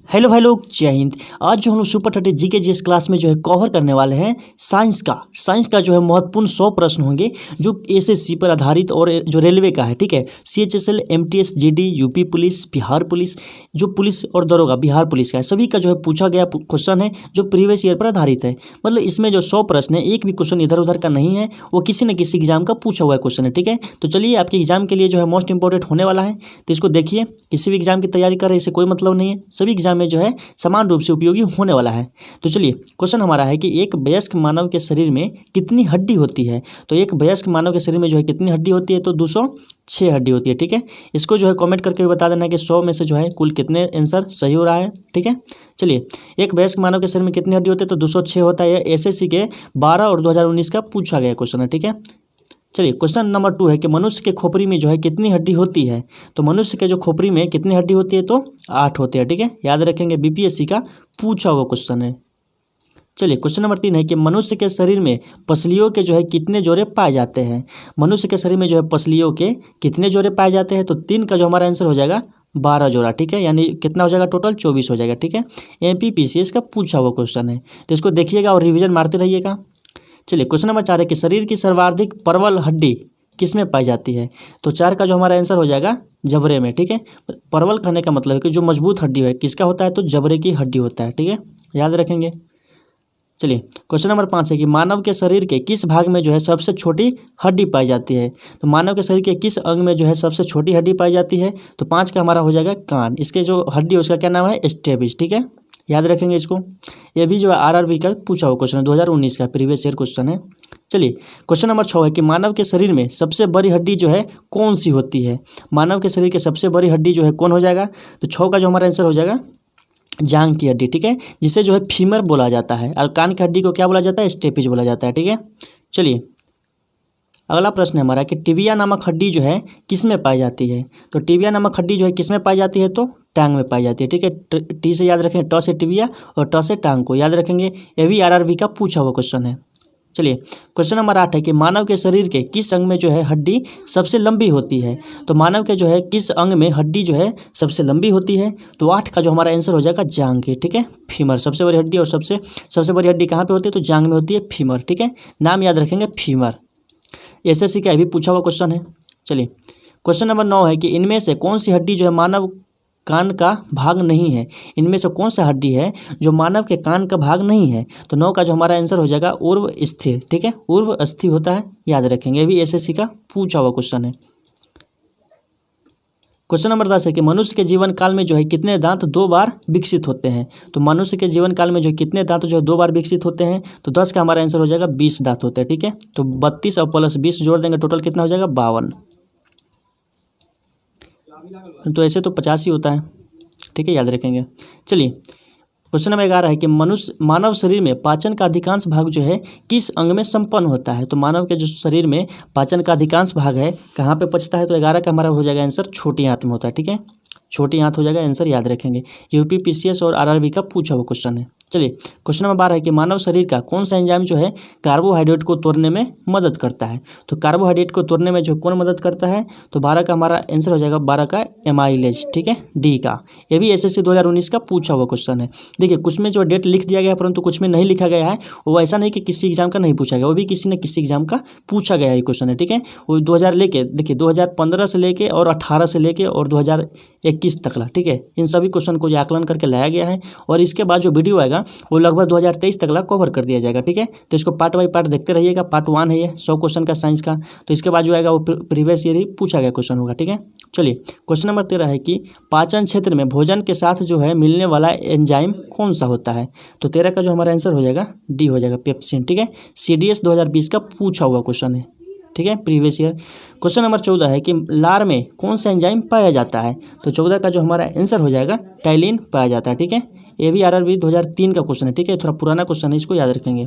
Hello भाई लोग, जय हिंद। आज जो हम लोग सुपर 30 जीके जीएस क्लास में जो है कवर करने वाले हैं साइंस का जो है महत्वपूर्ण 100 प्रश्न होंगे जो एसएससी पर आधारित और जो रेलवे का है। ठीक है, CHSL, MTS, GD, UP police, Bihar police, जो पुलिस और दरोगा बिहार पुलिस का है, सभी का जो है पूछा गया क्वेश्चन है जो प्रीवियस ईयर पर आधारित है। मतलब इसमें जो 100 प्रश्न है, एक भी क्वेश्चन इधर उधर का नहीं है, वो किसी न किसी एग्जाम का पूछा हुआ क्वेश्चन है। ठीक है, तो चलिए आपके एग्जाम के लिए जो है मोस्ट इंपॉर्टेंट होने वाला है, तो इसको देखिए। किसी भी एग्जाम की तैयारी कर रहे हैं इससे कोई मतलब नहीं है, सभी एग्जाम में जो है समान रूप से उपयोगी होने वाला है। तो चलिए, क्वेश्चन हमारा है कि एक वयस्क मानव के शरीर में कितनी हड्डी होती है। तो एक वयस्क मानव के शरीर में जो है कितनी हड्डी होती है, तो 206 हड्डी होती है। ठीक है, इसको जो है कमेंट करके बता देना कि 100 में से जो है कुल कितने आंसर सही हो रहा है। ठीक है, चलिए, एक वयस्क मानव के शरीर में कितनी हड्डी होती है, तो 206 होता है। एसएससी के 12 और 2019 का पूछा गया क्वेश्चन है। ठीक है, चलिए, क्वेश्चन नंबर 2 है कि मनुष्य के खोपड़ी में जो है कितनी हड्डी होती है। तो मनुष्य के जो खोपड़ी में कितनी हड्डी होती है, तो 8 होती है। ठीक है, याद रखेंगे, बीपीएससी का पूछा हुआ क्वेश्चन है। चलिए, क्वेश्चन नंबर 3 है कि मनुष्य के शरीर में पसलियों के जो है कितने जोड़े पाए जाते हैं। मनुष्य के शरीर में जो है पसलियों के कितने जोड़े पाए जाते हैं, तो 3 का जो हमारा आंसर हो जाएगा 12 जोड़ा। ठीक है, यानी कितना हो जाएगा, टोटल 24 हो जाएगा। ठीक है, एमपीपीसीएस का पूछा हुआ क्वेश्चन है, तो इसको देखिएगा और रिविजन मारते रहिएगा। चलिए, क्वेश्चन नंबर 4 है कि शरीर की सर्वाधिक परवल हड्डी किस में पाई जाती है। तो 4 का जो हमारा आंसर हो जाएगा जबड़े में। ठीक है, परवल कहने का मतलब है कि जो मजबूत हड्डी है किसका होता है, तो जबड़े की हड्डी होता है। ठीक है, याद रखेंगे। चलिए, क्वेश्चन नंबर 5 है कि मानव के शरीर के किस भाग में जो है सबसे छोटी हड्डी पाई जाती है। तो मानव के शरीर के किस अंग में जो है सबसे छोटी हड्डी पाई जाती है, तो 5 का हमारा हो जाएगा कान। इसके जो हड्डी है उसका क्या नाम है, स्टेपिस। ठीक है, याद रखेंगे इसको। ये भी जो है आरआरबी का पूछा हुआ क्वेश्चन है, 2019 का प्रीवियस ईयर क्वेश्चन है। चलिए, क्वेश्चन नंबर 6 है कि मानव के शरीर में सबसे बड़ी हड्डी जो है कौन सी होती है। मानव के शरीर के सबसे बड़ी हड्डी जो है कौन हो जाएगा, तो 6 का जो हमारा आंसर हो जाएगा जांघ की हड्डी। ठीक है, जिसे जो है फीमर बोला जाता है, और कान की हड्डी को क्या बोला जाता है, स्टेपिस बोला जाता है। ठीक है, चलिए, अगला प्रश्न है हमारा कि टिबिया नामक हड्डी जो है किस में पाई जाती है। तो टिबिया नामक हड्डी जो है किस में पाई जाती है, तो टांग में पाई जाती है। ठीक है, टी से याद रखेंगे, ट से टिबिया और ट से टांग को याद रखेंगे। ये भी आरआरबी का पूछा हुआ क्वेश्चन है। चलिए, क्वेश्चन नंबर 8 है कि मानव के शरीर के किस अंग में जो है हड्डी सबसे लंबी होती है। तो मानव के जो है किस अंग में हड्डी जो है सबसे लंबी होती है, तो 8 का जो हमारा आंसर हो जाएगा जांघ की। ठीक है, फीमर सबसे बड़ी हड्डी, और सबसे बड़ी हड्डी कहाँ पे होती है, तो जांघ में होती है, फीमर। ठीक है, नाम याद रखेंगे, फीमर। एसएससी का भी पूछा हुआ क्वेश्चन है। चलिए, क्वेश्चन नंबर 9 है कि इनमें से कौन सी हड्डी जो है मानव कान का भाग नहीं है। इनमें से कौन सा हड्डी है जो मानव के कान का भाग नहीं है, तो 9 का जो हमारा आंसर हो जाएगा उर्व स्थिर। ठीक है, उर्व अस्थि होता है, याद रखेंगे। ये भी एसएससी का पूछा हुआ क्वेश्चन है। क्वेश्चन नंबर 10 है कि मनुष्य के जीवन काल में जो है कितने दांत 2 बार विकसित होते हैं। तो मनुष्य के जीवन काल में जो कितने दांत जो है 2 बार विकसित होते हैं, तो 10 का हमारा आंसर हो जाएगा 20 दांत होते हैं। ठीक है, तो 32 और प्लस 20 जोड़ देंगे, टोटल कितना हो जाएगा, 52। तो ऐसे तो 50 ही होता है। ठीक है, याद रखेंगे। चलिए, क्वेश्चन नंबर 11 है कि मानव शरीर में पाचन का अधिकांश भाग जो है किस अंग में संपन्न होता है। तो मानव के जो शरीर में पाचन का अधिकांश भाग है कहाँ पे पचता है, तो 11 का हमारा हो जाएगा आंसर छोटी आंत में होता है। ठीक है, छोटी आंत हो जाएगा आंसर, याद रखेंगे। यूपी पीसीएस और आरआरबी का पूछा हुआ क्वेश्चन है। चलिए, क्वेश्चन नंबर 12 है कि मानव शरीर का कौन सा एंजाइम जो है कार्बोहाइड्रेट को तोड़ने में मदद करता है। तो कार्बोहाइड्रेट को तोड़ने में जो कौन मदद करता है, तो 12 का हमारा आंसर हो जाएगा 12 का एमाइलेज। ठीक है, डी का। ये भी एसएससी 2019 का पूछा हुआ क्वेश्चन है। देखिए, कुछ में जो डेट लिख दिया गया है परंतु कुछ में नहीं लिखा गया है। वो ऐसा नहीं कि किसी एग्जाम का नहीं पूछा गया, वो भी किसी न किसी एग्जाम का पूछा गया है क्वेश्चन है। ठीक है, वो 2000 लेके देखिए 2015 से लेके और 18 से लेके और 2021 तक ला। ठीक है, इन सभी क्वेश्चन को जो आकलन करके लाया गया है, और इसके बाद जो वीडियो आएगा वो लगभग 2023 तक ला कवर कर दिया जाएगा। ठीक है, तो इसको पार्ट बाई पार्ट देखते रहिएगा। पार्ट 1 है ये 100 क्वेश्चन का साइंस का, तो इसके बाद जो आएगा वो प्रीवियस ईयर ही पूछा गया क्वेश्चन होगा। ठीक है, चलिए, क्वेश्चन नंबर 13 है कि पाचन क्षेत्र में भोजन के साथ जो है मिलने वाला एंजाइम कौन सा होता है। तो 13 का जो हमारा आंसर हो जाएगा डी हो जाएगा, पेप्सिन। ठीक है, सीडीएस 2020 का पूछा हुआ क्वेश्चन है। ठीक है, प्रीवियस ईयर। क्वेश्चन नंबर 14 है कि लार में कौन सा एंजाइम पाया जाता है। तो 14 का जो हमारा आंसर हो जाएगा टाइलिन पाया जाता है। ठीक है, ये भी आरआरबी 2003 का क्वेश्चन है। ठीक है, थोड़ा पुराना क्वेश्चन है, इसको याद रखेंगे।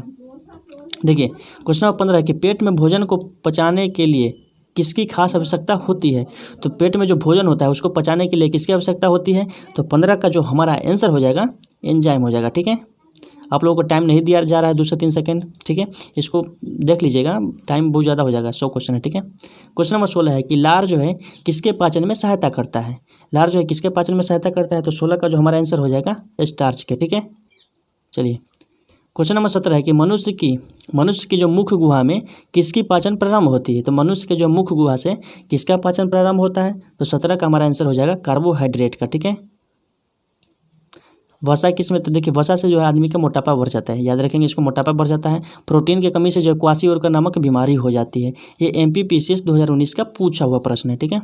देखिए, क्वेश्चन नंबर 15 है कि पेट में भोजन को पचाने के लिए किसकी खास आवश्यकता होती है। तो पेट में जो भोजन होता है उसको पचाने के लिए किसकी आवश्यकता होती है, तो 15 का जो हमारा आंसर हो जाएगा एंजाइम हो जाएगा। ठीक है, आप लोगों को टाइम नहीं दिया जा रहा है 2 से 3 सेकेंड, ठीक है, इसको देख लीजिएगा, टाइम बहुत ज़्यादा हो जाएगा। 100 क्वेश्चन है, ठीक है। क्वेश्चन नंबर 16 है कि लार जो है किसके पाचन में सहायता करता है। लार जो है किसके पाचन में सहायता करता है, तो 16 का जो हमारा आंसर हो जाएगा स्टार्च के, ठीक है। चलिए क्वेश्चन नंबर 17 है कि मनुष्य की जो मुख्य गुहा में किसकी पाचन प्रारंभ होती है। तो मनुष्य के जो मुख्य गुहा से किसका पाचन प्रारंभ होता है, तो 17 का हमारा आंसर हो जाएगा कार्बोहाइड्रेट का, ठीक है। वसा किसमें, तो देखिए वसा से जो है आदमी का मोटापा बढ़ जाता है, याद रखेंगे इसको, मोटापा बढ़ जाता है। प्रोटीन की कमी से जो है क्वाशियोरकर नामक बीमारी हो जाती है। ये MPPCS 2019 का पूछा हुआ प्रश्न है, ठीक है।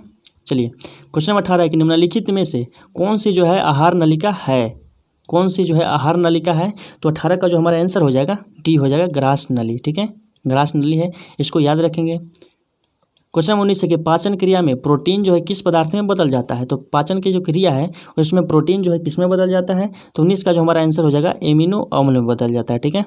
चलिए क्वेश्चन नंबर 18 है कि निम्नलिखित में से कौन सी जो है आहार नलिका है, कौन सी जो है आहार नलिका है, तो 18 का जो हमारा आंसर हो जाएगा डी हो जाएगा ग्रास नली, ठीक है, ग्रास नली है, इसको याद रखेंगे। क्वेश्चन नंबर 19 है कि पाचन क्रिया में प्रोटीन जो है किस पदार्थ में बदल जाता है। तो पाचन की जो क्रिया है उसमें प्रोटीन जो है किस में बदल जाता है, तो 19 का जो हमारा आंसर हो जाएगा एमिनो अम्ल में बदल जाता है, ठीक है।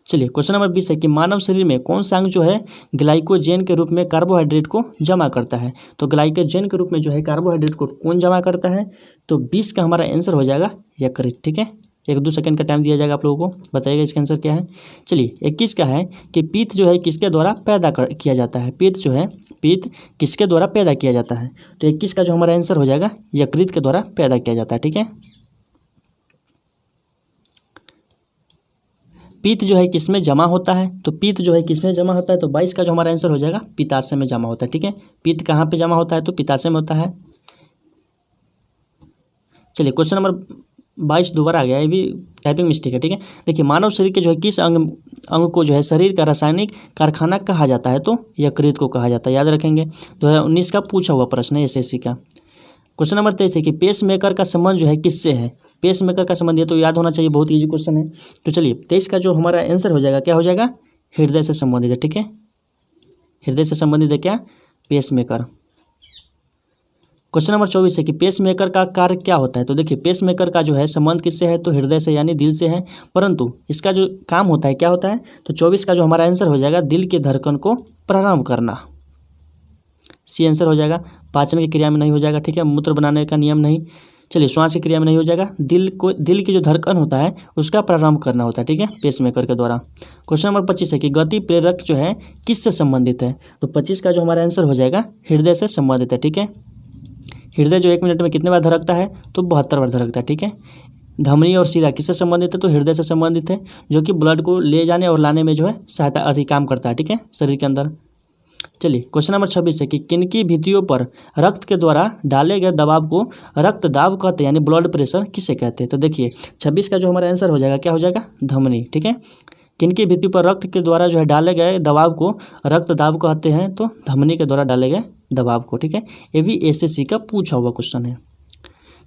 चलिए क्वेश्चन नंबर 20 है कि मानव शरीर में कौन सा अंग जो है ग्लाइकोजेन के रूप में कार्बोहाइड्रेट को जमा करता है। तो ग्लाइकोजेन के रूप में जो है कार्बोहाइड्रेट को कौन जमा करता है, तो 20 का हमारा आंसर हो जाएगा यकृत, ठीक है। 1-2 सेकंड का टाइम दिया जाएगा आप लोगों को, बताइएगा इसका आंसर क्या है। चलिए 21 का है कि पित्त जो है किसके द्वारा पैदा किया जाता है। पित्त किसके द्वारा पैदा किया जाता है, तो 21 का जो हमारा आंसर हो जाएगा यकृत के द्वारा पैदा किया जाता है, ठीक है। पित्त जो है किसमें जमा होता है, तो पित्त जो है किसमें जमा होता है, तो 22 का जो हमारा आंसर हो जाएगा पित्ताशय में जमा होता है, ठीक है। पित्त कहाँ पे जमा होता है, तो पित्ताशय में होता है। चलिए क्वेश्चन नंबर 22 दोबारा आ गया, ये भी टाइपिंग मिस्टेक है, ठीक है। देखिए मानव शरीर के जो है किस अंग को जो है शरीर का रासायनिक कारखाना कहा जाता है, तो यकृत को कहा जाता है, याद रखेंगे। 2019 का पूछा हुआ प्रश्न है SSC का। क्वेश्चन नंबर 23 है कि पेस मेकर का संबंध जो है किससे है। पेस मेकर का संबंध ये तो याद होना चाहिए, बहुत ईजी क्वेश्चन है। तो चलिए 23 का जो हमारा आंसर हो जाएगा क्या हो जाएगा, हृदय से संबंधित है, ठीक है। हृदय से संबंधित है क्या, पेस मेकर। क्वेश्चन नंबर 24 है कि पेस मेकर का कार्य क्या होता है। तो देखिए पेस मेकर का जो है संबंध किससे है, तो हृदय से यानी दिल से है, परंतु इसका जो काम होता है क्या होता है, तो 24 का जो हमारा आंसर हो जाएगा दिल के धड़कन को प्रारंभ करना, सी आंसर हो जाएगा। पाचन की क्रिया में नहीं हो जाएगा, ठीक है, मूत्र बनाने का नियम नहीं। चलिए श्वास की क्रिया में नहीं हो जाएगा, दिल की जो धड़कन होता है उसका प्रारंभ करना होता है, ठीक है, पेसमेकर के द्वारा। क्वेश्चन नंबर 25 है कि गति प्रेरक जो है किससे संबंधित है। तो 25 का जो हमारा आंसर हो जाएगा हृदय से संबंधित है, ठीक है। हृदय जो 1 मिनट में कितने बार धड़कता है, तो 72 बार धड़कता है, ठीक है। धमनी और शिरा किससे संबंधित है, तो हृदय से संबंधित है, जो कि ब्लड को ले जाने और लाने में जो है सहायता अधिक काम करता है, ठीक है, शरीर के अंदर। चलिए क्वेश्चन नंबर 26 है कि किनकी भित्तियों पर रक्त के द्वारा डाले गए दबाव को रक्तदाब कहते हैं, यानी ब्लड प्रेशर किसे कहते हैं। तो देखिए 26 का जो हमारा आंसर हो जाएगा क्या हो जाएगा, धमनी, ठीक है। किनकी भित्तियों पर रक्त के द्वारा जो है डाले गए दबाव को रक्तदाब कहते हैं, तो धमनी के द्वारा डाले गए दबाव को, ठीक है। ये भी SSC का पूछा हुआ क्वेश्चन है।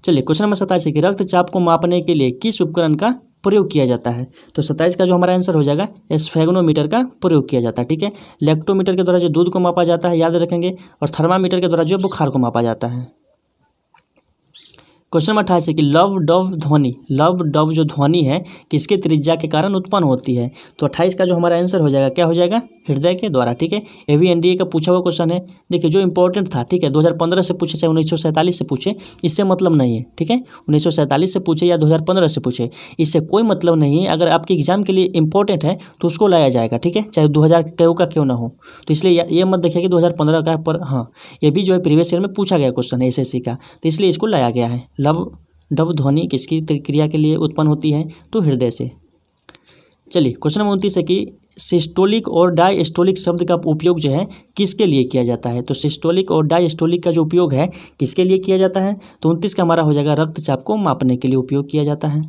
चलिए क्वेश्चन नंबर 27 है कि रक्तचाप को मापने के लिए किस उपकरण का प्रयोग किया जाता है। तो 27 का जो हमारा आंसर हो जाएगा स्फेग्नोमीटर का प्रयोग किया जाता है, ठीक है। लैक्टोमीटर के द्वारा जो दूध को मापा जाता है, याद रखेंगे, और थर्मामीटर के द्वारा जो बुखार को मापा जाता है। क्वेश्चन नंबर 28 है कि लव डव जो ध्वनि है किसके त्रिज्या के कारण उत्पन्न होती है। तो 28 का जो हमारा आंसर हो जाएगा क्या हो जाएगा, हृदय के द्वारा, ठीक है। ये भी NDA का पूछा हुआ क्वेश्चन है। देखिए जो इंपॉर्टेंट था, ठीक है, 2015 से पूछे चाहे 1947 से पूछे, इससे मतलब नहीं है, ठीक है। 1947 से पूछे या 2015 से पूछे, इससे कोई मतलब नहीं है। अगर आपके एग्जाम के लिए इंपॉर्टेंट है तो उसको लाया जाएगा, ठीक है, चाहे 2000 का क्यों ना हो। तो इसलिए ये मत देखिए कि 2015 का, पर हाँ ये भी जो है प्रीवियस ईयर में पूछा गया क्वेश्चन है SSC का, तो इसलिए इसको लाया गया है। लव डव ध्वनि किसकी क्रिया के लिए उत्पन्न होती है, तो हृदय से। चलिए क्वेश्चन नंबर 29 है कि सिस्टोलिक और डायस्टोलिक शब्द का उपयोग जो है किसके लिए किया जाता है। तो सिस्टोलिक और डायस्टोलिक का जो उपयोग है किसके लिए किया जाता है, तो 29 का हमारा हो जाएगा रक्तचाप को मापने के लिए उपयोग किया जाता है।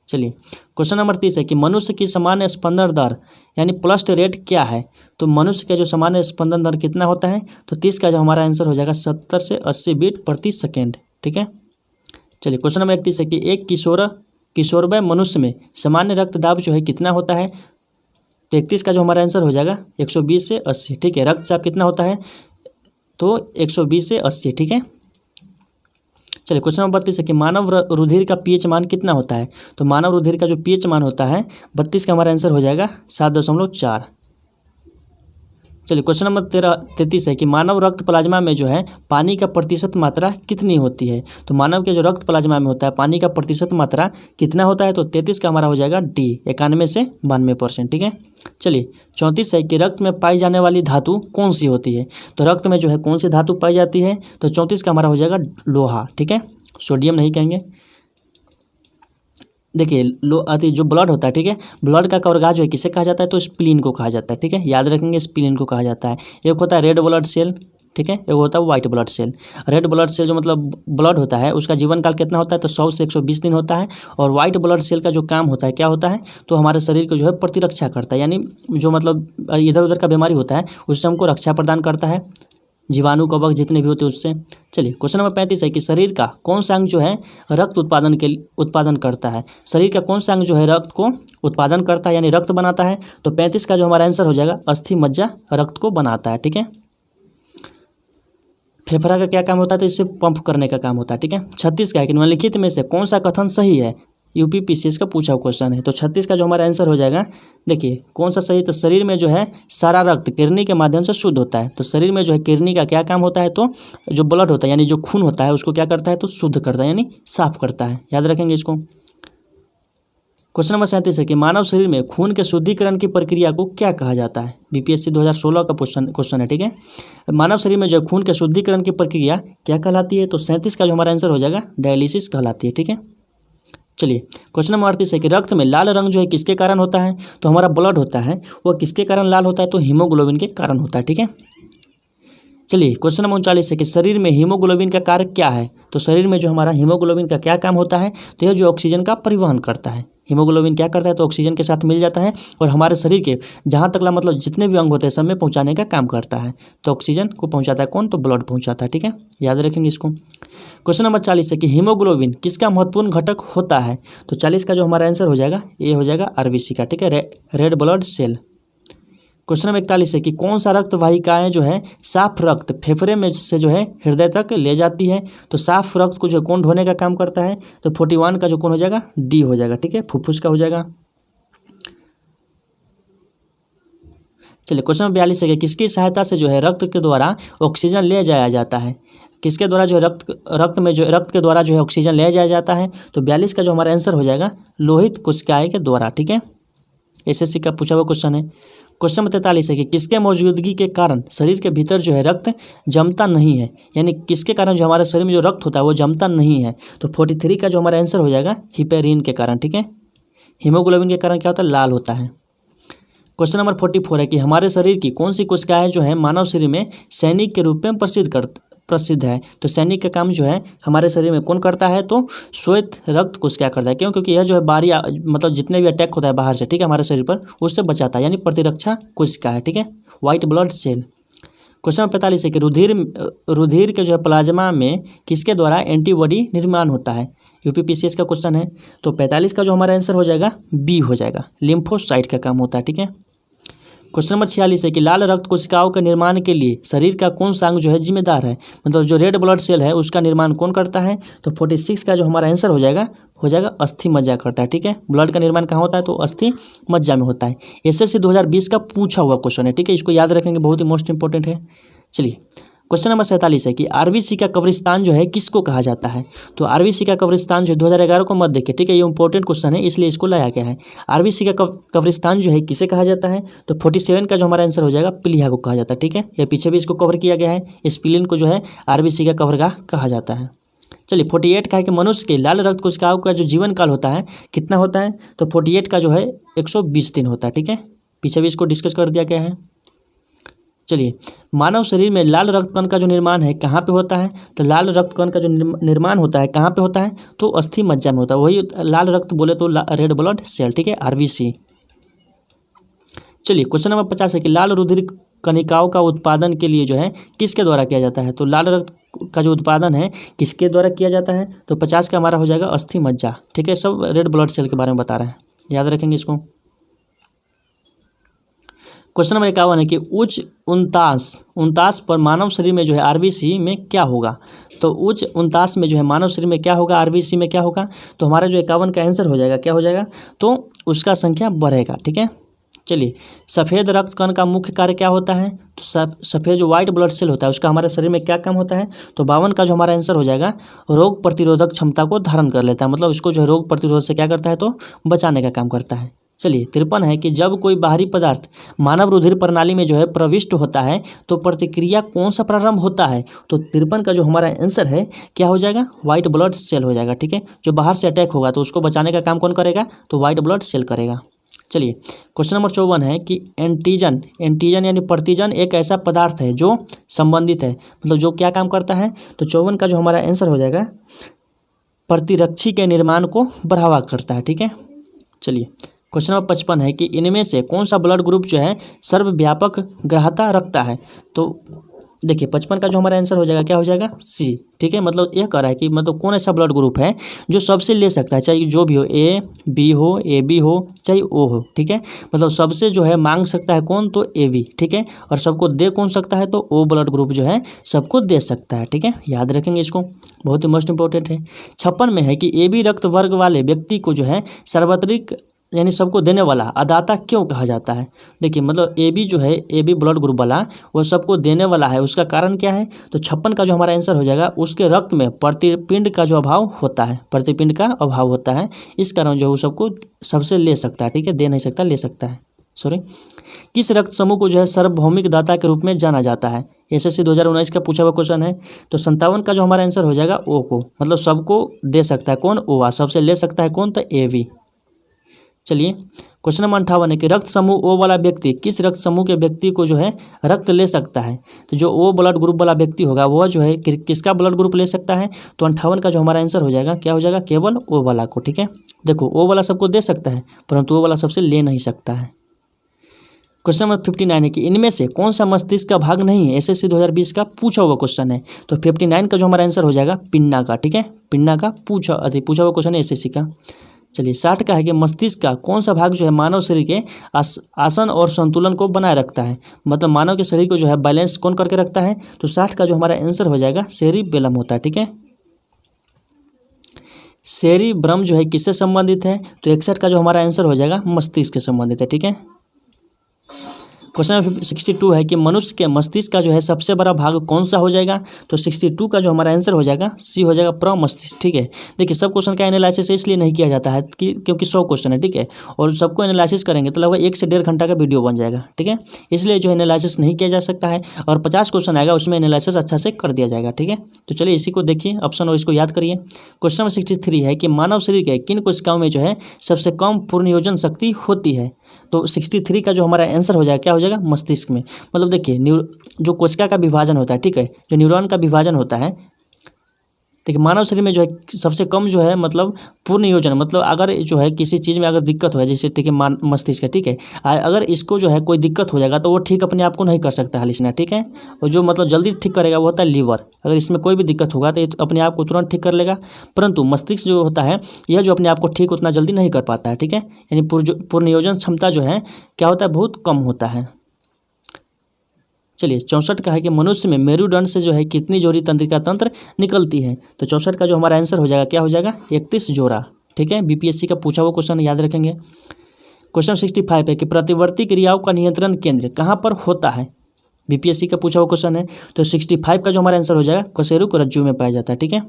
चलिए क्वेश्चन नंबर 30 है कि मनुष्य की सामान्य स्पंदन दर यानी पल्स रेट क्या है। तो मनुष्य का जो सामान्य स्पंदन दर कितना होता है, तो 30 का जो हमारा आंसर हो जाएगा 70 से 80 बीट प्रति सेकेंड, ठीक है। चलिए क्वेश्चन नंबर 31 है कि एक किशोरवय मनुष्य में सामान्य रक्तदाब जो है कितना होता है। तो 31 का जो हमारा आंसर हो जाएगा 120 से 80, ठीक है। रक्तचाप कितना होता है, तो 120 से 80, ठीक है। चलिए क्वेश्चन नंबर 32 है कि मानव रुधिर का pH मान कितना होता है। तो मानव रुधिर का जो pH मान होता है 32 का हमारा आंसर हो जाएगा 7.4। चलिए क्वेश्चन नंबर 33 है कि मानव रक्त प्लाज्मा में जो है पानी का प्रतिशत मात्रा कितनी होती है। तो मानव के जो रक्त प्लाज्मा में होता है पानी का प्रतिशत मात्रा कितना होता है, तो 33 का हमारा हो जाएगा डी, 91 से 92%। ठीक है। चलिए 34 है कि रक्त में पाई जाने वाली धातु कौन सी होती है। तो रक्त में जो है कौन सी धातु पाई जाती है, तो 34 का हमारा हो जाएगा लोहा। ठीक है, सोडियम नहीं कहेंगे। देखिए जो ब्लड होता है, ठीक है, ब्लड का कवरगाह जो है किसे कहा जाता है, तो स्प्लीन को कहा जाता है। ठीक है, याद रखेंगे स्प्लीन को कहा जाता है। एक होता है रेड ब्लड सेल, ठीक है, एक होता है white blood cell. Red blood cell जो मतलब ब्लड होता है उसका जीवन काल कितना होता है, तो 100 से 120 दिन होता है। और वाइट ब्लड सेल का जो काम होता है क्या होता है, तो हमारे शरीर को जो है प्रतिरक्षा करता है, यानी जो मतलब इधर उधर का बीमारी होता है उससे हमको रक्षा प्रदान करता है, जीवाणु कवक जितने भी होते हैं उससे। चलिए क्वेश्चन नंबर 35 है कि शरीर का कौन सा अंग जो है रक्त उत्पादन करता है। शरीर का कौन सा अंग जो है रक्त को उत्पादन करता है यानी रक्त बनाता है, तो 35 का जो हमारा आंसर हो जाएगा अस्थि मज्जा रक्त को बनाता है। ठीक है, फेफड़ा का क्या काम होता है, तो इससे पंप करने का काम होता है। ठीक है। 36 का है कि निम्नलिखित में से कौन सा कथन सही है, यूपीपीसीएस का पूछा क्वेश्चन है। तो 36 का जो हमारा आंसर हो जाएगा, देखिए कौन सा सही, तो शरीर में जो है सारा रक्त किडनी के माध्यम से शुद्ध होता है। तो शरीर में जो है किडनी का क्या काम होता है, तो जो ब्लड होता है यानी जो खून होता है उसको क्या करता है, तो शुद्ध करता है यानी साफ करता है। याद रखेंगे इसको। क्वेश्चन नंबर 37 है कि मानव शरीर में खून के शुद्धिकरण की प्रक्रिया को क्या कहा जाता है। बीपीएससी 2016 का क्वेश्चन है। ठीक है, मानव शरीर में जो खून के शुद्धिकरण की प्रक्रिया क्या कहलाती है, तो 37 का जो हमारा आंसर हो जाएगा डायलिसिस कहलाती है। ठीक है। चलिए क्वेश्चन नंबर 38 है कि रक्त में लाल रंग जो है किसके कारण होता है, तो हमारा ब्लड होता है वो किसके कारण लाल होता है, तो हीमोग्लोबिन के कारण होता है। ठीक है। चलिए क्वेश्चन नंबर 39 है कि शरीर में हीमोग्लोबिन का कार्य क्या है। तो शरीर में जो हमारा हीमोग्लोबिन का क्या काम होता है, तो यह जो ऑक्सीजन का परिवहन करता है। हीमोग्लोबिन क्या करता है, तो ऑक्सीजन के साथ मिल जाता है और हमारे शरीर के जहाँ तक मतलब जितने भी अंग होते हैं सब में पहुँचाने का काम करता है। तो ऑक्सीजन को पहुँचाता है कौन, तो ब्लड पहुँचाता है। ठीक है, याद रखेंगे इसको। क्वेश्चन नंबर 40 है कि हीमोग्लोबिन किसका महत्वपूर्ण घटक होता है। तो 40 का जो हमारा आंसर हो जाएगा ये हो जाएगा आरबीसी का। ठीक है, red blood cell. Question number 41 है कि कौन सा रक्त वाहिकाएं जो है साफ रक्त फेफड़े में से जो है हृदय तक ले जाती है। तो साफ रक्त को जो कौन ढोने का काम करता है, तो 41 का जो कौन हो जाएगा, डी हो जाएगा। ठीक है, फुफ्फुस का हो जाएगा। चलिए क्वेश्चन नंबर 42 है कि किसकी सहायता से जो है रक्त के द्वारा ऑक्सीजन ले जाया जाता है। किसके द्वारा जो है रक्त के द्वारा जो है ऑक्सीजन ले जाया जाता है, तो 42 का जो हमारा आंसर हो जाएगा लोहित कोशिकाएं के द्वारा। ठीक है, एसएससी का पूछा हुआ क्वेश्चन है। क्वेश्चन नंबर 43 है कि किसके मौजूदगी के कारण शरीर के भीतर जो है रक्त जमता नहीं है, यानी किसके कारण जो हमारे शरीर में जो रक्त होता है वो जमता नहीं है। तो 43 का जो हमारा आंसर हो जाएगा हिपेरिन के कारण। ठीक है, हीमोग्लोबिन के कारण क्या होता है, लाल होता है। क्वेश्चन नंबर 44 है कि हमारे शरीर की कौन सी कोशिकाएं जो है मानव शरीर में सैनिक के रूप में प्रसिद्ध है। तो सैनिक का काम जो है हमारे शरीर में कौन करता है, तो श्वेत रक्त कोशिका करता है। क्यों, क्योंकि यह जो है बाहरी मतलब जितने भी अटैक होता है बाहर से, ठीक है, हमारे शरीर पर उससे बचाता है, यानी प्रतिरक्षा कोशिका है। ठीक है, white blood cell. Question number 45 है कि रुधिर के जो है प्लाज्मा में किसके द्वारा एंटीबॉडी निर्माण होता है। यूपीपीसीएस का क्वेश्चन है। तो 45 का जो हमारा आंसर हो जाएगा बी हो जाएगा, लिम्फोसाइट का काम होता है। ठीक है। क्वेश्चन नंबर 46 है कि लाल रक्त कोशिकाओं के निर्माण के लिए शरीर का कौन सा अंग जो है जिम्मेदार है, मतलब जो रेड ब्लड सेल है उसका निर्माण कौन करता है। तो 46 का जो हमारा आंसर हो जाएगा अस्थि मज्जा करता है। ठीक है, ब्लड का निर्माण कहाँ होता है, तो अस्थि मज्जा में होता है। एसएससी 2020 का पूछा हुआ क्वेश्चन है। ठीक है, इसको याद रखेंगे, बहुत ही मोस्ट इंपॉर्टेंट है। चलिए क्वेश्चन नंबर 47 है कि आरबीसी का कब्रिस्तान जो है किसको कहा जाता है। तो आरबीसी का कब्रिस्तान जो 2011 को मत देखिए, ठीक है, ये इंपॉर्टेंट क्वेश्चन है इसलिए इसको लाया गया है। आरबीसी का कब्रिस्तान जो है किसे कहा जाता है, तो 47 का जो हमारा आंसर हो जाएगा प्लीहा को कहा जाता है। ठीक है, ये पीछे भी इसको कवर किया गया है, स्प्लीन को जो है आरबीसी का कब्रगाह कहा जाता है। चलिए 48 का है कि मनुष्य के लाल रक्त कोशिकाओं का जो जीवन काल होता है कितना होता है, तो 48 का जो है 120 दिन होता है। ठीक है, पीछे भी इसको डिस्कस कर दिया गया है। चलिए मानव शरीर में लाल रक्त कण का जो निर्माण है कहाँ पे होता है, तो लाल रक्त कण का जो निर्माण होता है कहाँ पे होता है, तो अस्थि मज्जा में होता है। वही लाल रक्त बोले तो रेड ब्लड सेल। ठीक है, आरबीसी। चलिए क्वेश्चन नंबर 50 है कि लाल रुधिर कणिकाओं का उत्पादन के लिए जो है किसके द्वारा किया जाता है। तो लाल रक्त का जो उत्पादन है किसके द्वारा किया जाता है, तो 50 का हमारा हो जाएगा अस्थि मज्जा। ठीक है, सब रेड ब्लड सेल के बारे में बता रहे हैं, याद रखेंगे इसको। क्वेश्चन नंबर 51 है कि उच्च 49 पर मानव शरीर में जो है आरबीसी में क्या होगा। तो उच्च 49 में जो है मानव शरीर में क्या होगा, आरबीसी में क्या होगा, तो हमारा जो 51 का आंसर हो जाएगा क्या हो जाएगा, तो उसका संख्या बढ़ेगा। ठीक है, चलिए, सफ़ेद रक्त कण का मुख्य कार्य क्या होता है? तो सफ़ेद जो व्हाइट ब्लड सेल होता है उसका हमारे शरीर में क्या काम होता है? तो 52 का जो हमारा आंसर हो जाएगा, रोग प्रतिरोधक क्षमता को धारण कर लेता है, मतलब इसको जो है रोग प्रतिरोध से क्या करता है? तो बचाने का काम करता है। चलिए, 53 है कि जब कोई बाहरी पदार्थ मानव रुधिर प्रणाली में जो है प्रविष्ट होता है तो प्रतिक्रिया कौन सा प्रारंभ होता है? तो 53 का जो हमारा आंसर है क्या हो जाएगा? व्हाइट ब्लड सेल हो जाएगा। ठीक है, जो बाहर से अटैक होगा तो उसको बचाने का काम कौन करेगा? तो व्हाइट ब्लड सेल करेगा। चलिए, क्वेश्चन नंबर 54 है कि एंटीजन यानी प्रतिजन एक ऐसा पदार्थ है जो संबंधित है, मतलब जो क्या काम करता है? तो 54 का जो हमारा आंसर हो जाएगा, प्रतिरक्षी के निर्माण को बढ़ावा करता है। ठीक है, चलिए, क्वेश्चन नंबर 55 है कि इनमें से कौन सा ब्लड ग्रुप जो है सर्वव्यापक ग्राह्यता रखता है? तो देखिए, 55 का जो हमारा आंसर हो जाएगा क्या हो जाएगा? सी। ठीक है, मतलब यह कह रहा है कि मतलब कौन ऐसा ब्लड ग्रुप है जो सबसे ले सकता है, चाहे जो भी हो, ए बी हो, ए बी हो, चाहे ओ हो। ठीक है, मतलब सबसे जो है मांग सकता है कौन? तो ए बी। ठीक है, और सबको दे कौन सकता है? तो ओ ब्लड ग्रुप जो है सबको दे सकता है। ठीक है, याद रखेंगे इसको, बहुत ही मोस्ट इंपॉर्टेंट है। 56 में है कि ए बी रक्त वर्ग वाले व्यक्ति को जो है सार्वत्रिक यानी सबको देने वाला अदाता क्यों कहा जाता है? देखिए, मतलब ए बी जो है, ए बी ब्लड ग्रुप वाला, वो सबको देने वाला है, उसका कारण क्या है? तो 56 का जो हमारा आंसर हो जाएगा, उसके रक्त में प्रतिपिंड का जो अभाव होता है, प्रतिपिंड का अभाव होता है, इस कारण जो है वो सबको सबसे ले सकता है। ठीक है, दे नहीं सकता, ले सकता है, सॉरी। किस रक्त समूह को जो है सार्वभौमिक दाता के रूप में जाना जाता है? एसएससी 2019 का पूछा हुआ क्वेश्चन है। तो 57 का जो हमारा आंसर हो जाएगा, ओ को, मतलब सबको दे सकता है कौन? ओ। सबसे ले सकता है कौन? तो ए बी। चलिए, क्वेश्चन नंबर 58 है कि रक्त समूह ओ वाला व्यक्ति किस रक्त समूह के व्यक्ति को जो है रक्त ले सकता है? तो जो ओ ब्लड ग्रुप वाला व्यक्ति होगा वह जो है किसका ब्लड ग्रुप ले सकता है? तो 58 का जो हमारा आंसर हो जाएगा क्या हो जाएगा? केवल ओ वाला को। ठीक है, देखो, ओ वाला सबको दे सकता है परंतु ओ वाला सबसे ले नहीं सकता है। क्वेश्चन नंबर 59 है कि इनमें से कौन सा मस्तिष्क का भाग नहीं है? एसएससी 2020 का पूछा हुआ क्वेश्चन है। तो 59 का जो हमारा आंसर हो जाएगा, पिन्ना का। ठीक है, पिन्ना का पूछा हुआ क्वेश्चन है एसएससी का। चलिए, 60 का है कि मस्तिष्क का कौन सा भाग जो है मानव शरीर के आसन और संतुलन को बनाए रखता है, मतलब मानव के शरीर को जो है बैलेंस कौन करके रखता है? तो 60 का जो हमारा आंसर हो जाएगा, सेरिबेलम होता है। ठीक है, सेरिब्रम जो है किससे संबंधित है? तो 61 का जो हमारा आंसर हो जाएगा, मस्तिष्क से संबंधित है। ठीक है, क्वेश्चन नंबर 62 है कि मनुष्य के मस्तिष्क का जो है सबसे बड़ा भाग कौन सा हो जाएगा? तो 62 का जो हमारा आंसर हो जाएगा, सी हो जाएगा, प्रमस्तिष्क। ठीक है, देखिए, सब क्वेश्चन का एनालिसिस इसलिए नहीं किया जाता है कि क्योंकि 100 क्वेश्चन है। ठीक है, और सबको एनालिसिस करेंगे तो लगभग 1 से 1.5 घंटा का वीडियो बन जाएगा। ठीक है, इसलिए जो एनालिसिस नहीं किया जा सकता है, और 50 क्वेश्चन आएगा उसमें एनालिसिस अच्छा से कर दिया जाएगा। ठीक है, तो चलिए इसी को देखिए ऑप्शन और इसको याद करिए। क्वेश्चन नंबर 63 है कि मानव शरीर के किन कोशिकाओं में जो है सबसे कम पुनर्योजन शक्ति होती है? तो 63 का जो हमारा आंसर हो जाएगा क्या हो जाएगा? मस्तिष्क में। मतलब देखिए, जो कोशिका का विभाजन होता है, ठीक है, जो न्यूरॉन का विभाजन होता है, देखिए मानव शरीर में जो है सबसे कम जो है मतलब पूर्ण योजना, मतलब अगर जो है किसी चीज़ में अगर दिक्कत हो है, जैसे ठीक है मस्तिष्क है, ठीक है, अगर इसको जो है कोई दिक्कत हो जाएगा तो वो ठीक अपने आप को नहीं कर सकता हालिसना। ठीक है, और जो मतलब जल्दी ठीक करेगा वो होता है लीवर। अगर इसमें कोई भी दिक्कत होगा तो ये अपने आप को तुरंत ठीक कर लेगा, परंतु मस्तिष्क जो होता है यह जो अपने आप को ठीक उतना जल्दी नहीं कर पाता है। ठीक है, यानी पूर्ण योजना क्षमता जो है क्या होता है? बहुत कम होता है। चलिए, 64 का है कि मनुष्य में मेरुदंड से जो है कितनी जोड़ी तंत्रिका तंत्र निकलती है? तो 64 का जो हमारा आंसर हो जाएगा क्या हो जाएगा? 31 जोड़ा। ठीक है, बीपीएससी का पूछा हुआ क्वेश्चन याद रखेंगे। क्वेश्चन 65 है कि प्रतिवर्ती क्रियाओं का नियंत्रण केंद्र कहाँ पर होता है? बीपीएससी का पूछा हुआ क्वेश्चन है। तो 65 का जो हमारा आंसर हो जाएगा, कशेरुक रज्जु में पाया जाता है। ठीक है,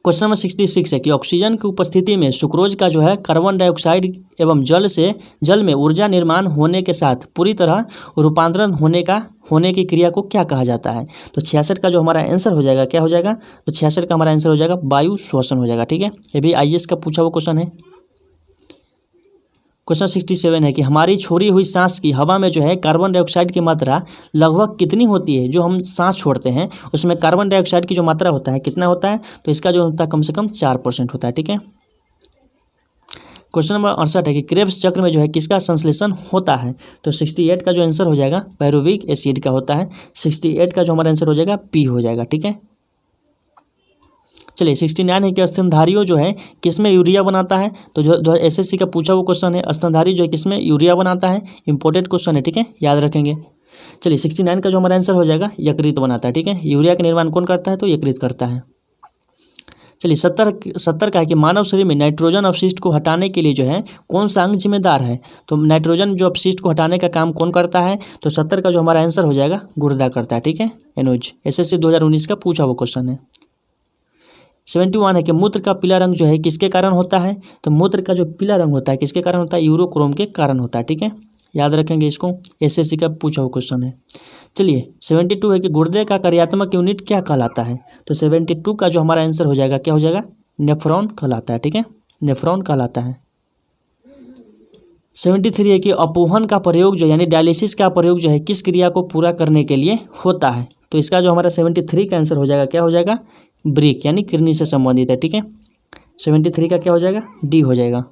क्वेश्चन नंबर 66 है कि ऑक्सीजन की उपस्थिति में सुक्रोज का जो है कार्बन डाइऑक्साइड एवं जल में ऊर्जा निर्माण होने के साथ पूरी तरह रूपांतरण होने की क्रिया को क्या कहा जाता है? तो 66 का जो हमारा आंसर हो जाएगा क्या हो जाएगा? तो 66 का हमारा आंसर हो जाएगा, वायु श्वसन हो जाएगा। ठीक है, ये भी आईएएस का पूछा हुआ क्वेश्चन है। क्वेश्चन 67 है कि हमारी छोड़ी हुई सांस की हवा में जो है कार्बन डाइऑक्साइड की मात्रा लगभग कितनी होती है? जो हम सांस छोड़ते हैं उसमें कार्बन डाइऑक्साइड की जो मात्रा होता है कितना होता है? तो इसका जो होता है कम से कम 4% होता है। ठीक है, क्वेश्चन नंबर 68 है कि क्रेब्स चक्र में जो है किसका संश्लेषण होता है? तो 68 का जो आंसर हो जाएगा, पायरुविक एसिड का होता है। 68 का जो हमारा आंसर हो जाएगा, पी हो जाएगा। ठीक है, चलिए 69 है कि स्तनधारियों जो है किसमें यूरिया बनाता है? तो जो एसएससी का पूछा हुआ क्वेश्चन है, स्तनधारी जो है किसमें यूरिया बनाता है? इंपॉर्टेंट क्वेश्चन है। ठीक है, याद रखेंगे। चलिए 69 का जो हमारा आंसर हो जाएगा, यकृत बनाता है। ठीक है, यूरिया का निर्माण कौन करता है? तो यकृत करता है। चलिए 70 का है कि मानव शरीर में नाइट्रोजन अपशिष्ट को हटाने के लिए जो है कौन सा अंग जिम्मेदार है। तो नाइट्रोजन जो अपशिष्ट को हटाने का काम कौन करता है, तो 70 का जो हमारा आंसर हो जाएगा गुर्दा करता है, ठीक है, एनोज। एसएससी 2019 का पूछा हुआ क्वेश्चन है। 71 है कि मूत्र का पीला रंग जो है किसके कारण होता है। तो मूत्र का जो पीला रंग होता है किसके कारण होता है, यूरोक्रोम के कारण होता है, ठीक है, याद रखेंगे इसको, एसएससी का पूछा हुआ क्वेश्चन है। चलिए 72 है कि गुर्दे का कार्यात्मक यूनिट क्या कहलाता है। तो 72 का जो हमारा आंसर हो जाएगा क्या हो जाएगा, नेफ्रॉन कहलाता है, ठीक है, नेफ्रॉन कहलाता है। 73 है कि अपोहन का प्रयोग जो यानी डायलिसिस का प्रयोग जो है किस क्रिया को पूरा करने के लिए होता है। तो इसका जो हमारा 73 का आंसर हो जाएगा क्या हो जाएगा, ब्रिक यानी किडनी से संबंधित है, ठीक है। 73 का क्या हो जाएगा, डी हो जाएगा।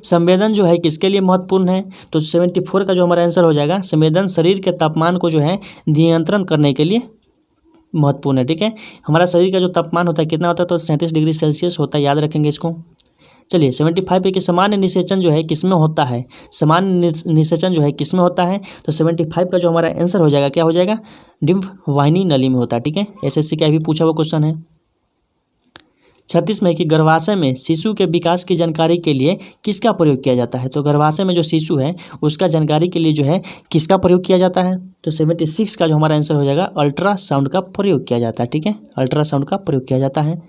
संवेदन जो है किसके लिए महत्वपूर्ण है। तो 74 का जो हमारा आंसर हो जाएगा, संवेदन शरीर के तापमान को जो है नियंत्रण करने के लिए महत्वपूर्ण है, ठीक है। हमारा शरीर का जो तापमान होता है कितना होता है, तो 37 डिग्री सेल्सियस होता है, याद रखेंगे इसको। चलिए 75 है कि सामान्य निषेचन जो है किसमें होता है। सामान्य निषेचन जो है किसमें होता है। तो 75 का जो हमारा आंसर हो जाएगा क्या हो जाएगा, डिम्फ वाहिनी नली में होता है, ठीक है। एसएससी का भी पूछा हुआ क्वेश्चन है। 36 में कि गर्भाशय में शिशु के विकास की जानकारी के लिए किसका प्रयोग किया जाता है। तो गर्भाशय में जो शिशु है उसका जानकारी के लिए जो है किसका प्रयोग किया जाता है। तो 76 का जो हमारा आंसर हो जाएगा, अल्ट्रासाउंड का प्रयोग किया जाता है, ठीक है, अल्ट्रासाउंड का प्रयोग किया जाता है।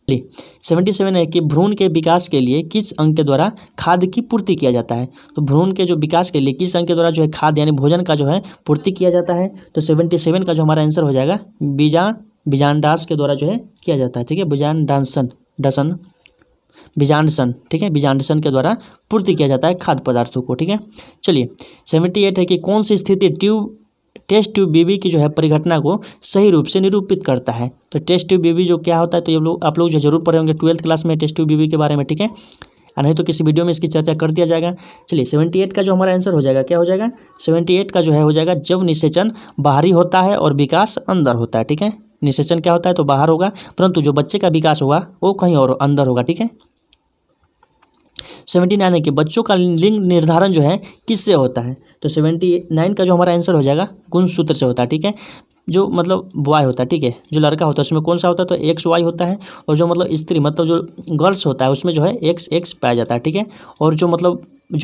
77 है कि भ्रूण के विकास के लिए किस अंग के द्वारा खाद्य की पूर्ति किया जाता है। तो भ्रूण के जो विकास के लिए किस अंग के द्वारा जो है खाद्य यानी भोजन का जो है पूर्ति किया जाता है। तो 77 का जो हमारा आंसर हो जाएगा, बीजांडास के द्वारा जो है किया जाता है, ठीक है, बीजांडसन, ठीक है, बीजांडसन के द्वारा पूर्ति किया जाता है खाद्य पदार्थों को, ठीक है। चलिए 78 है कि कौन सी स्थिति टेस्ट ट्यूब बीबी की जो है परिघटना को सही रूप से निरूपित करता है। तो टेस्ट ट्यूब बीबी जो क्या होता है, तो ये आप लोग जो जरूर पढ़े होंगे 12th क्लास में टेस्ट ट्यूब बीबी के बारे में, ठीक है, नहीं तो किसी वीडियो में इसकी चर्चा कर दिया जाएगा। चलिए 78 का जो हमारा आंसर हो जाएगा क्या हो जाएगा, 78 का जो है हो जाएगा, जब निषेचन बाहरी होता है और विकास अंदर होता है, ठीक है। निषेचन क्या होता है, तो बाहर होगा, परंतु जो बच्चे का विकास होगा वो कहीं और अंदर होगा, ठीक है। 79 है कि बच्चों का लिंग निर्धारण जो है किससे होता है। तो 79 का जो हमारा आंसर हो जाएगा, गुणसूत्र से होता है, ठीक है, जो मतलब बॉय होता है, ठीक है, जो लड़का होता है उसमें कौन सा होता है, तो XY होता है, और जो मतलब स्त्री मतलब जो गर्ल्स होता है उसमें जो है XX पाया जाता है, ठीक है। और जो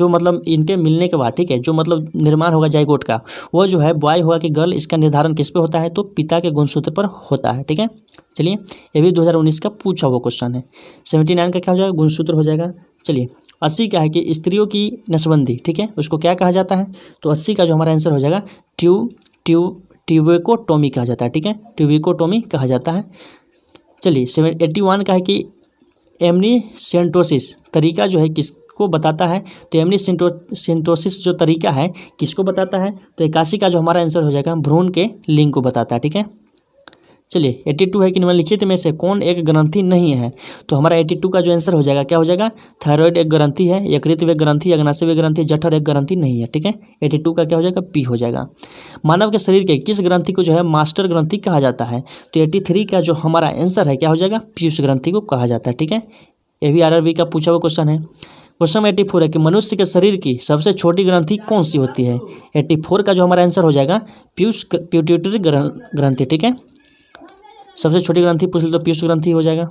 मतलब इनके मिलने के बाद, ठीक है, जो मतलब निर्माण होगा जाइगोट का, वो जो है बॉय होगा कि गर्ल, इसका निर्धारण किस पे होता है, तो पिता के गुणसूत्र पर होता है, ठीक है। चलिए ये भी 2019 का पूछा हुआ क्वेश्चन है। 79 का क्या हो जाएगा, गुणसूत्र हो जाएगा। चलिए 80 का है कि स्त्रियों की नसबंदी, ठीक है, उसको क्या कहा जाता है। तो 80 का जो हमारा आंसर हो जाएगा, ट्यूबेकोटोमी कहा जाता है, ठीक है, ट्यूबिकोटोमी कहा जाता है। चलिए 81 का है कि एमनीसेंटोसिस तरीका जो है किसको बताता है। तो एमनीसेंटोसिस जो तरीका है किसको बताता है। तो 81 का जो हमारा आंसर हो जाएगा, भ्रूण के लिंग को बताता है, ठीक है। चलिए 82 है कि निम्नलिखित में से कौन एक ग्रंथि नहीं है। तो हमारा 82 का जो आंसर हो जाएगा क्या हो जाएगा, थायराइड एक ग्रंथि है, यकृत एक ग्रंथि, अग्नाशय एक ग्रंथि, जठर एक ग्रंथि नहीं है, ठीक है। 82 का क्या हो जाएगा, पी हो जाएगा। मानव के शरीर के किस ग्रंथि को जो है मास्टर ग्रंथि कहा जाता है। तो 83 का जो हमारा आंसर है क्या हो जाएगा, पीयूष ग्रंथि को कहा जाता है, ठीक है। ये भी RRB का पूछा हुआ क्वेश्चन है। क्वेश्चन 84 है कि मनुष्य के शरीर की सबसे छोटी ग्रंथि कौन सी होती है। 84 का जो हमारा आंसर हो जाएगा, पिट्यूटरी ग्रंथि, ठीक है, सबसे छोटी ग्रंथि पूछ लो तो पीयूष ग्रंथि हो जाएगा।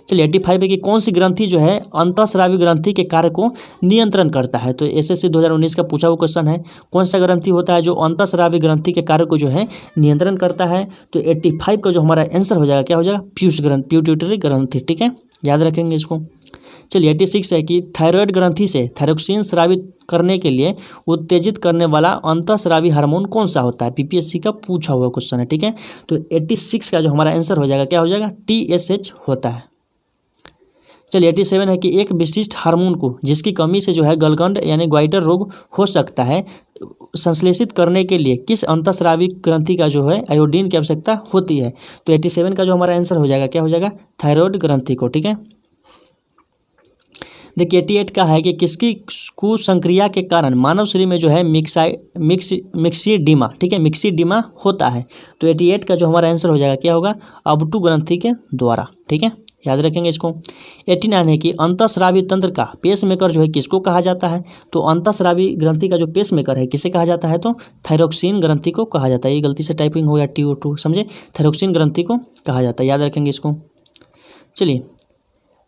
चलिए 85 है कि कौन सी ग्रंथि जो है अंतःस्रावी ग्रंथि के कार्य को नियंत्रण करता है। तो एसएससी 2019 का पूछा हुआ क्वेश्चन है, कौन सा ग्रंथि होता है जो अंतःस्रावी ग्रंथि के कार्य को जो है नियंत्रण करता है। तो 85 का जो हमारा आंसर हो जाएगा क्या हो जाएगा, पिट्यूटरी ग्रंथि, ठीक है, याद रखेंगे इसको। चलिए 86 है कि थायराइड ग्रंथि से थायरोक्सिन स्रावित करने के लिए उत्तेजित करने वाला अंतःस्रावी हार्मोन कौन सा होता है। PPSC का पूछा हुआ क्वेश्चन है, ठीक है। तो 86 का जो हमारा आंसर हो जाएगा क्या हो जाएगा, TSH होता है। चलिए 87 है कि एक विशिष्ट हार्मोन को जिसकी कमी से जो है गलगंड यानी ग्वाइटर रोग हो सकता है, संश्लेषित करने के लिए किस अंतःस्रावी ग्रंथि का जो है आयोडीन की आवश्यकता होती है। तो 87 का जो हमारा आंसर हो जाएगा क्या हो जाएगा, थायराइड ग्रंथि को, ठीक है। देखिए 88 का है कि किसकी कुसंक्रिया के कारण मानव शरीर में जो है मिक्सीडीमा, ठीक है, मिक्सीडीमा होता है। तो 88 का जो हमारा आंसर हो जाएगा क्या होगा, अबटू ग्रंथि के द्वारा, ठीक है, याद रखेंगे इसको। 89 है कि अंतःस्रावी तंत्र का पेसमेकर जो है किसको कहा जाता है? तो अंतःस्रावी ग्रंथि का जो पेसमेकर है किसे कहा जाता है? तो थायरोक्सिन ग्रंथि को कहा जाता है। ये गलती से टाइपिंग हो गया TO2, समझे, थायरोक्सिन ग्रंथि को कहा जाता है, याद रखेंगे इसको। चलिए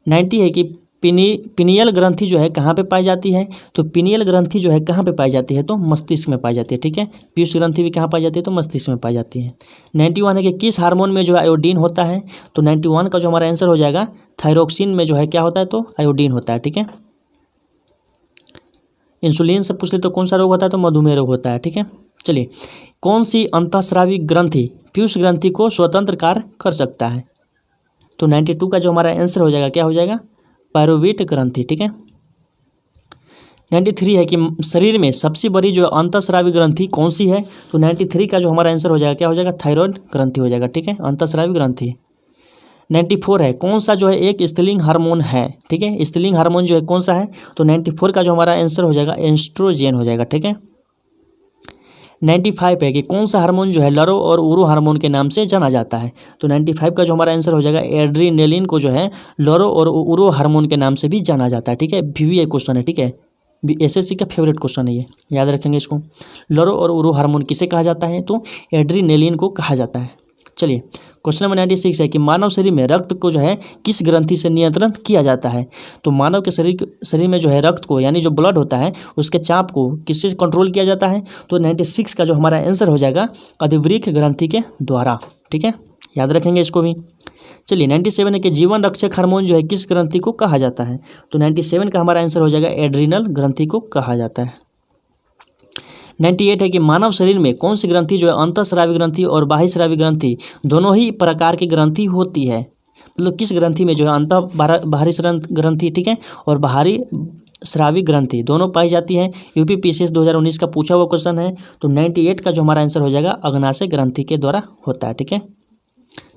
90 है कि पिनियल ग्रंथि जो है कहाँ पे पाई जाती है? तो पिनियल ग्रंथि जो है कहाँ पे पाई जाती है? तो मस्तिष्क में पाई जाती है, ठीक है। पीयूष ग्रंथि भी कहाँ पाई जाती है? तो मस्तिष्क में पाई जाती है। 91 है कि किस हार्मोन में जो है आयोडीन होता है? तो 91 का जो हमारा आंसर हो जाएगा थायरोक्सिन में जो है क्या होता है? तो आयोडीन होता है, ठीक है। इंसुलिन से पूछ ले तो कौन सा रोग होता है? तो मधुमेह रोग होता है, ठीक है। चलिए कौन सी अंतःस्रावी ग्रंथि पीयूष ग्रंथि को स्वतंत्र कार्य कर सकता है? तो 92 का जो हमारा आंसर हो जाएगा क्या हो जाएगा? पायरोविट ग्रंथि, ठीक है। 93 है कि शरीर में सबसे बड़ी जो अंतःस्रावी ग्रंथि कौन सी है? तो 93 का जो हमारा आंसर हो जाएगा क्या हो जाएगा? थायराइड ग्रंथि हो जाएगा, ठीक है, अंतःस्रावी ग्रंथि। 94 है कौन सा जो है एक स्त्रीलिंग हार्मोन है? ठीक है, स्त्रीलिंग हार्मोन जो है कौन सा है? तो 94 का जो हमारा आंसर हो जाएगा एस्ट्रोजेन हो जाएगा, ठीक है। 95 है कि कौन सा हार्मोन जो है लरो और उरो हार्मोन के नाम से जाना जाता है? तो 95 का जो हमारा आंसर हो जाएगा एड्रीनेलिन को जो है लरो और उरो हार्मोन के नाम से भी जाना जाता है, ठीक है। VVI क्वेश्चन है, ठीक है, SSC का फेवरेट क्वेश्चन है ये, याद रखेंगे इसको। लरो और उरो हार्मोन किसे कहा जाता है? तो एड्रीनेलिन को कहा जाता है। चलिए क्वेश्चन नंबर 96 है कि मानव शरीर में रक्त को जो है किस ग्रंथि से नियंत्रण किया जाता है? तो मानव के शरीर में जो है रक्त को यानी जो ब्लड होता है उसके चाप को किससे कंट्रोल किया जाता है? तो 96 का जो हमारा आंसर हो जाएगा अधिवृक्क ग्रंथि के द्वारा, ठीक है, याद रखेंगे इसको भी। चलिए 97 है कि जीवन रक्षक हार्मोन जो है किस ग्रंथि को कहा जाता है? तो 97 का हमारा आंसर हो जाएगा एड्रिनल ग्रंथि को कहा जाता है। 98 है कि मानव शरीर में कौन सी ग्रंथि जो है अंतःस्रावी ग्रंथि और बाह्यस्रावी ग्रंथि दोनों ही प्रकार की ग्रंथि होती है? मतलब किस ग्रंथि में जो है बाहरी ग्रंथि, ठीक है, और बाहरी स्रावी ग्रंथि दोनों पाई जाती है? UPPCS 2019 का पूछा हुआ क्वेश्चन है। तो 98 का जो हमारा आंसर हो जाएगा अग्नाशय ग्रंथि के द्वारा होता है, ठीक है।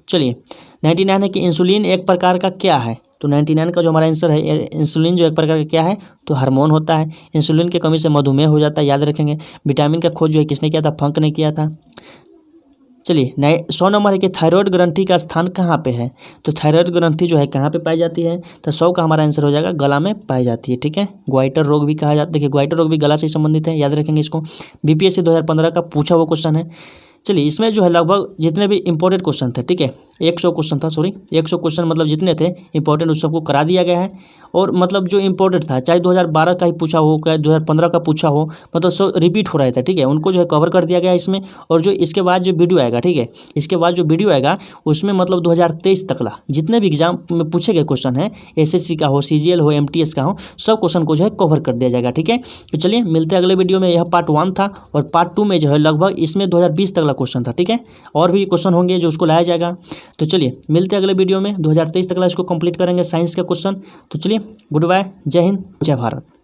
चलिए 99 है कि इंसुलिन एक प्रकार का क्या है? तो 99 का जो हमारा आंसर है इंसुलिन जो एक प्रकार का क्या है? तो हार्मोन होता है। इंसुलिन की कमी से मधुमेह हो जाता है, याद रखेंगे। विटामिन का खोज जो है किसने किया था? फंक ने किया था। चलिए 100 नंबर है कि थायराइड ग्रंथि का स्थान कहाँ पे है? तो थायराइड ग्रंथि जो है कहाँ पे पाई जाती है? तो 100 का हमारा आंसर हो जाएगा गला में पाई जाती है, ठीक है। ग्वाइटर रोग भी कहा जाता है, देखिए ग्वाइटर रोग भी गला से संबंधित है, याद रखेंगे इसको। BPSC 2015 का पूछा हुआ क्वेश्चन है। चलिए इसमें जो है लगभग जितने भी इंपॉर्टेंट क्वेश्चन थे, ठीक है, 100 क्वेश्चन था, 100 क्वेश्चन मतलब जितने थे इंपॉर्टेंट उस सबको करा दिया गया है। और मतलब जो इंपॉर्टेंट था चाहे 2012 का ही पूछा हो चाहे 2015 का पूछा हो, मतलब सब रिपीट हो रहे थे, ठीक है, उनको जो है कवर कर दिया गया इसमें। और जो इसके बाद जो वीडियो आएगा, ठीक है, इसके बाद जो वीडियो आएगा उसमें मतलब 2023 तक ला जितने भी एग्जाम में पूछे गए क्वेश्चन है, SSC का हो, CGL हो, MTS का हो, सब क्वेश्चन को जो है कवर कर दिया जाएगा, ठीक है। तो चलिए मिलते हैं अगले वीडियो में। यह पार्ट 1 था और पार्ट 2 में जो है लगभग इसमें 2020 तक क्वेश्चन था, ठीक है, और भी क्वेश्चन होंगे जो उसको लाया जाएगा। तो चलिए मिलते हैं अगले वीडियो में, 2023 तक इसको कंप्लीट करेंगे साइंस का क्वेश्चन। तो चलिए गुड बाय, जय हिंद, जय भारत।